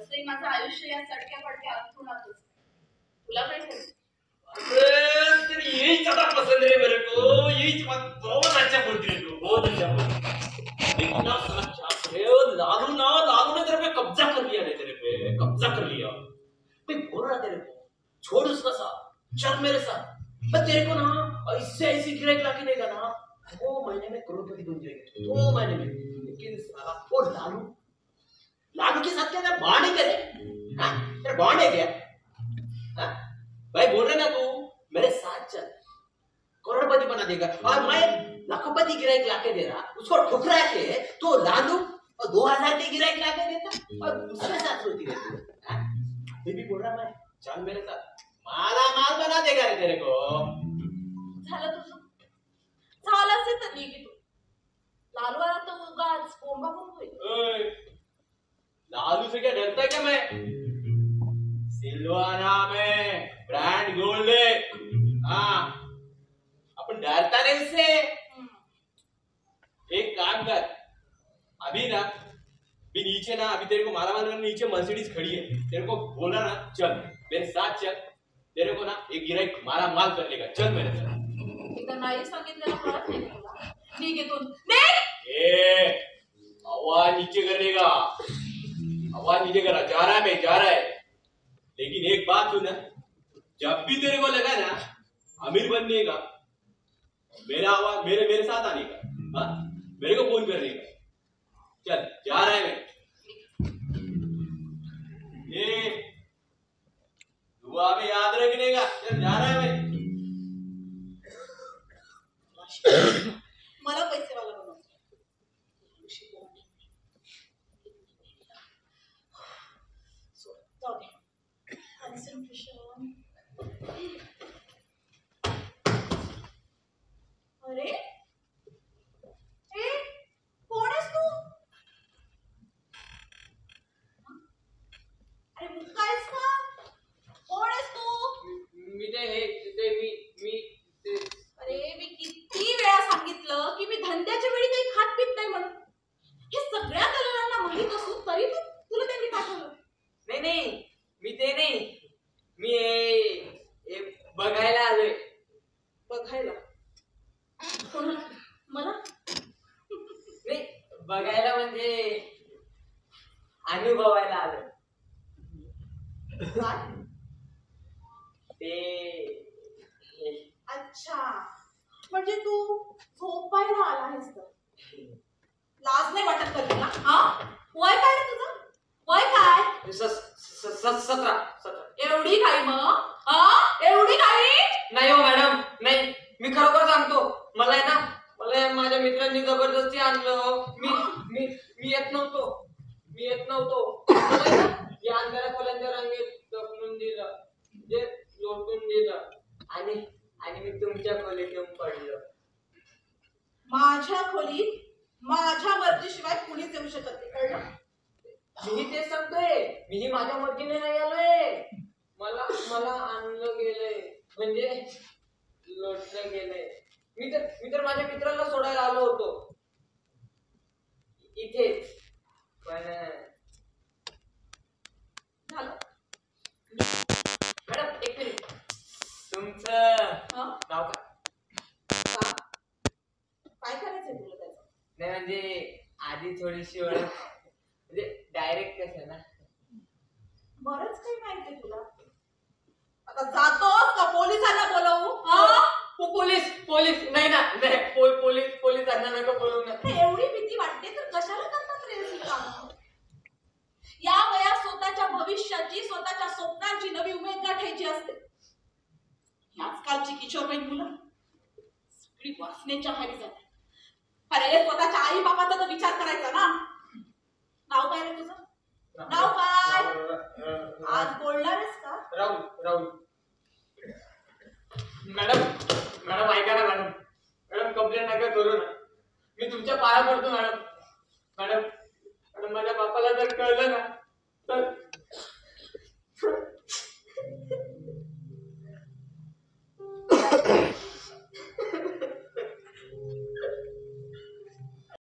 तसंही माझं आयुष्य या चटक्या पडक्या अंथरुणातच. तुला काय झालं? अरे यही ज्यादा पसंद है मेरे को, यही बहुत अच्छा बोलती है तू, बहुत अच्छा बोलती। लेकिन ना साला क्या है, लालू ने तेरे पे कब्जा कर लिया, ने तेरे पे कब्जा कर लिया। मैं बोल रहा तेरे को, छोड़ उसका साथ, चल मेरे साथ। मैं तेरे को ना ऐसे ऐसे गिराक लाके देगा ना, 2 महीने में करोड़पति बन जाएगा, 2 महीने में। लेकिन साला वो लालू के साथ क्या बॉन्ड है तेरे? तेरा बॉन्ड है क्या? भाई बोल रहे ना तू, मेरे साथ चल, करोड़पति बना देगा। और मैं लाखोपति गिराक लाके दे रहा, उसको ठुकरा के तो लालू और 2000 के गिराक लाके देता और उसके साथ सोती रहती। भी बोल रहा मैं, चल मेरे साथ, माला माल बना देगा रे तेरे को। झालं तुझं? झालं असेल तर निघ तू. लालू आला तर उगाच बोंबाबोंब होईल. लालू से क्या डरता है क्या मैं? सिल्वा नाम है, ब्रांड गोल्ड है। हाँ, अपन डरता नहीं इससे। एक काम कर, अभी ना भी नीचे ना, अभी तेरे को माला माल करने नीचे मर्सिडीज खड़ी है, तेरे को बोला ना चल मेरे साथ चल, तेरे को ना एक गिराक माला माल कर लेगा, चल मेरे साथ। एकदा नाही सांगितलेलं कळत नाही तुला. निघ इथून, निघ. आवाज नीचे करेगा, आवाज नीचे करा, जा रहा है मैं, जा रहा है। लेकिन एक बात सुन, जब भी तेरे को लगा ना अमीर बनने का, मेरा आवाज मेरे साथ आने का, हाँ मेरे को फोन करने का, चल जा रहा है मैं। ये दुआ में याद रखने का, चल जा रहा है मैं। मला पैसे वाला बनव. जाऊ दे. कॉन्सन्ट्रेशन. अरे ए कोण आहेस तू? अरे मुक्का आहेस का? कोण आहेस तू? मी अरे मी किती वेळा सांगितलं की मी धंद्याच्या वेळी काही खात पित नाही म्हणून. हे सगळ्या कलाकारांना माहित असून तरी तुला त्यांनी पाठवलं. नाही मी ते नाही, मी बघायला आलोय. बघायला? कोणाला? मला? नाही बघायला म्हणजे अनुभवायला आलोय. काय? ते अच्छा, म्हणजे तू झोपायला आला आहेस तर. लाज नाही वाटत का तुला? हा, वय काय रे तुझं? वय काय? 17. एवढी काही मग? हा, एवढी काही? नाही हो मॅडम, नाही मी खरोखर सांगतो. मला आहे ना, मला माझ्या मित्रांनी जबरदस्ती आणलं. मी येत नव्हतो. मला आहे ना, या अंधाऱ्या खोल्यांच्या रांगेत ढकलून दिलं, जे लोटून दिलं आणि मी तुमच्या खोलीत येऊन पडलो. माझ्या खोलीत माझ्या मर्जीशिवाय कुणीच येऊ शकत नाही, कळलं? मीही तेच सांगतोय. मीही माझ्या मर्जीने नाही आलोय. मला आणलं गेलंय, म्हणजे लोटलं गेलंय. मी तर माझ्या मित्राला सोडायला आलो होतो इथेच, पण झालं? मॅडम एक मिनिट, तुमचं नाव काय? का? काय करायचंय तुला त्याचं? नाही म्हणजे आधी थोडीशी ओळख, म्हणजे डायरेक्ट कसं ना. बरंच काही माहितीये तुला. आता जातोस का पोलिसांना बोलवू? हा, पोलीस नाही ना, पोलिसांना नका बोलवू ना. एवढी भीती वाटते तर कशाला करतात रे अशी कामं? या वयात स्वतःच्या भविष्याची, स्वतःच्या स्वप्नांची नवी उमेद गाठायची असते. आजकालची किशोरवयीन मुलं सगळी वासनेच्या आहारी जातात. अरे स्वतःच्या आई बाबाचा तर विचार करायचा ना.